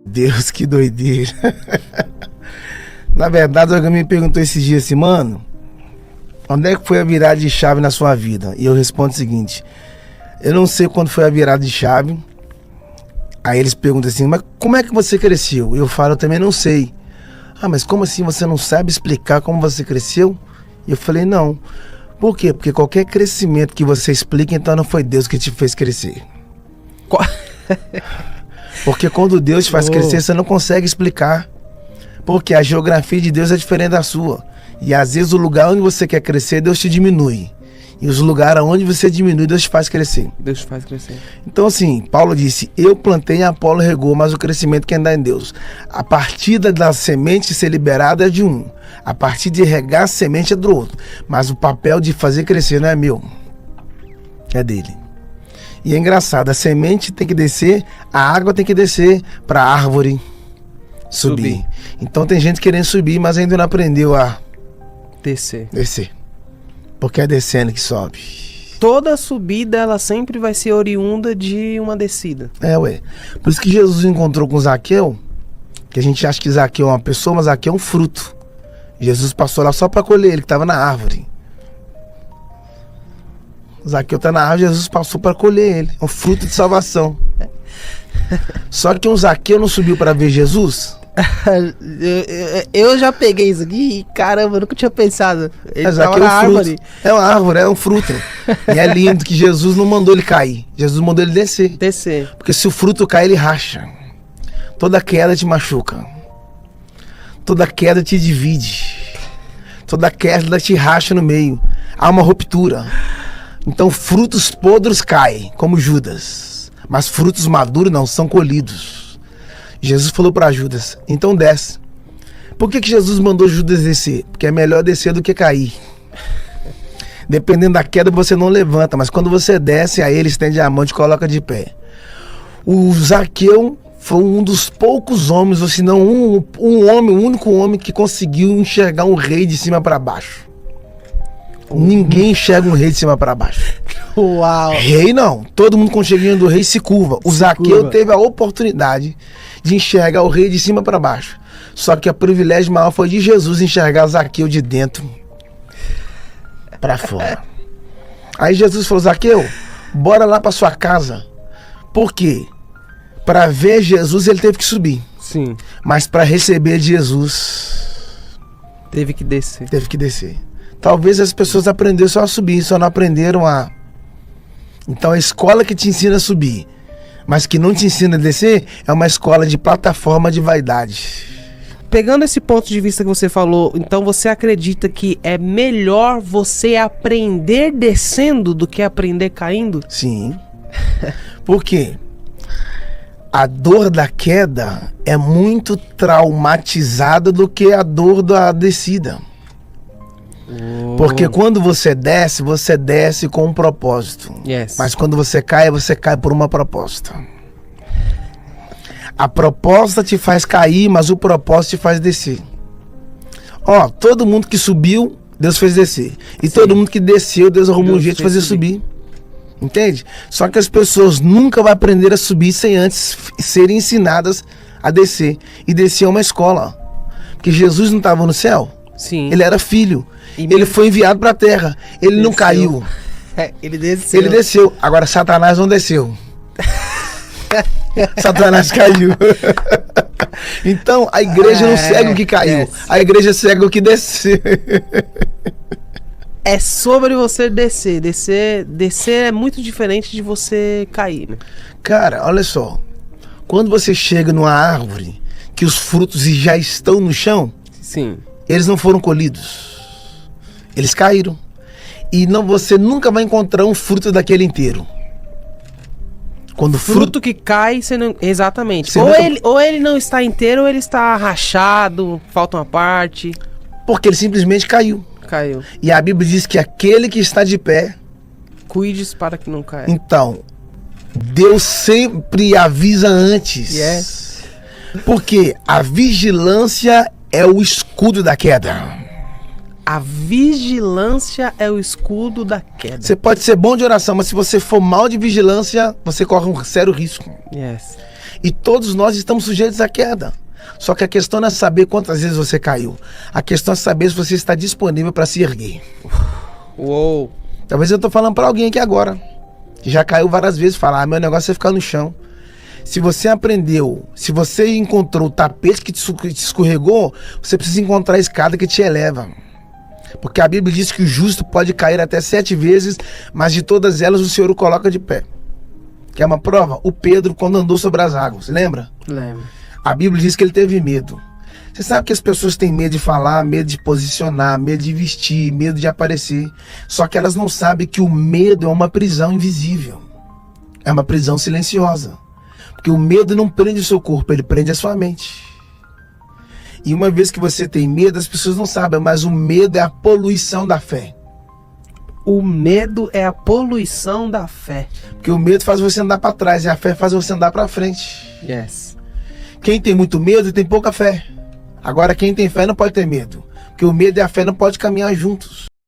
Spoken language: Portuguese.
Deus, que doideira. Na verdade, alguém me perguntou esses dias assim, mano, onde é que foi a virada de chave na sua vida? E eu respondo o seguinte, eu não sei quando foi a virada de chave. Aí eles perguntam assim, mas como é que você cresceu? Eu falo, eu também não sei. Ah, mas como assim você não sabe explicar como você cresceu? E eu falei, não. Por quê? Porque qualquer crescimento que você explica, então não foi Deus que te fez crescer. Porque quando Deus te faz crescer, você não consegue explicar. Porque a geografia de Deus é diferente da sua. E às vezes o lugar onde você quer crescer, Deus te diminui. E os lugares onde você diminui, Deus te faz crescer. Deus te faz crescer. Então assim, Paulo disse, eu plantei, Apolo regou, mas o crescimento quem dá em Deus. A partida da semente ser liberada é de um. A partir de regar a semente é do outro. Mas o papel de fazer crescer não é meu. É dele. E é engraçado, a semente tem que descer, a água tem que descer para a árvore subir. Então tem gente querendo subir, mas ainda não aprendeu a Descer. Porque é descendo que sobe. Toda subida, ela sempre vai ser oriunda de uma descida. É, ué. Por isso que Jesus encontrou com Zaqueu, que a gente acha que Zaqueu é uma pessoa, mas Zaqueu é um fruto. Jesus passou lá só para colher, ele que estava na árvore. Zaqueu está na árvore, Jesus passou para colher ele. É um fruto de salvação. Só que um Zaqueu não subiu para ver Jesus? Eu já peguei isso aqui e caramba, eu nunca tinha pensado. Ele Zaqueu tava é na um fruto. árvore. É uma árvore, é um fruto. E é lindo que Jesus não mandou ele cair. Jesus mandou ele descer. Descer. Porque se o fruto cai, ele racha. Toda queda te machuca. Toda queda te divide. Toda queda te racha no meio. Há uma ruptura. Então frutos podres caem, como Judas. Mas frutos maduros não são colhidos. Jesus falou para Judas, então desce. Por que Jesus mandou Judas descer? Porque é melhor descer do que cair. Dependendo da queda você não levanta, mas quando você desce, aí ele estende a mão e te coloca de pé. O Zaqueu foi um dos poucos homens, ou se não o único homem que conseguiu enxergar um rei de cima para baixo. Ninguém enxerga um rei de cima para baixo. Uau! Rei não, todo mundo quando chega do rei se curva. O Zaqueu teve a oportunidade de enxergar o rei de cima para baixo. Só que o privilégio maior foi de Jesus enxergar Zaqueu de dentro para fora. Aí Jesus falou, Zaqueu, bora lá para sua casa. Por quê? Para ver Jesus ele teve que subir. Sim. Mas para receber Jesus Teve que descer. teve que descer. Talvez as pessoas aprenderam só a subir, só não aprenderam a... Então a escola que te ensina a subir, mas que não te ensina a descer, é uma escola de plataforma de vaidade. Pegando esse ponto de vista que você falou, então você acredita que é melhor você aprender descendo do que aprender caindo? Sim. Por quê? A dor da queda é muito traumatizada do que a dor da descida. Porque quando você desce com um propósito. Yes. Mas quando você cai por uma proposta. A proposta te faz cair, mas o propósito te faz descer. Ó, todo mundo que subiu, Deus fez descer. E Sim. todo mundo que desceu, Deus arrumou um jeito de fazer subir. Entende? Só que as pessoas nunca vão aprender a subir sem antes serem ensinadas a descer. E descer é uma escola. Porque Jesus não estava no céu. Sim. Ele era filho. E ele foi enviado para a terra. Ele não caiu. Ele desceu. Ele desceu. Agora Satanás não desceu. Satanás caiu. Então a igreja não segue o que caiu. A igreja segue o que desceu. É sobre você descer. Descer é muito diferente de você cair, né? Cara, olha só. Quando você chega numa árvore que os frutos já estão no chão, Sim. eles não foram colhidos. Eles caíram. E não, você nunca vai encontrar um fruto daquele inteiro. Quando Fruto que cai, você não... Exatamente. Você Ou, nunca- ou ele não está inteiro, ou ele está rachado, falta uma parte. Porque ele simplesmente caiu. Caiu. E a Bíblia diz que aquele que está de pé, Cuides para que não caia. então, Deus sempre avisa antes. Yes. Porque a vigilância é o escudo da queda. A vigilância é o escudo da queda. Você pode ser bom de oração, mas se você for mal de vigilância, você corre um sério risco. Yes. E todos nós estamos sujeitos à queda. Só que a questão não é saber quantas vezes você caiu. A questão é saber se você está disponível para se erguer. Uou. Talvez eu estou falando para alguém aqui agora, que já caiu várias vezes, falar, meu negócio é ficar no chão. Se você aprendeu, se você encontrou o tapete que te escorregou, você precisa encontrar a escada que te eleva. Porque a Bíblia diz que o justo pode cair até 7 vezes, mas de todas elas o Senhor o coloca de pé. Quer uma prova? O Pedro, quando andou sobre as águas, lembra? Lembro. A Bíblia diz que ele teve medo. Você sabe que as pessoas têm medo de falar, medo de posicionar, medo de vestir, medo de aparecer. Só que elas não sabem que o medo é uma prisão invisível. É uma prisão silenciosa. Porque o medo não prende o seu corpo, ele prende a sua mente. E uma vez que você tem medo, as pessoas não sabem, mas o medo é a poluição da fé. O medo é a poluição da fé. Porque o medo faz você andar para trás e a fé faz você andar para frente. Yes. Quem tem muito medo tem pouca fé. Agora quem tem fé não pode ter medo. Porque o medo e a fé não podem caminhar juntos.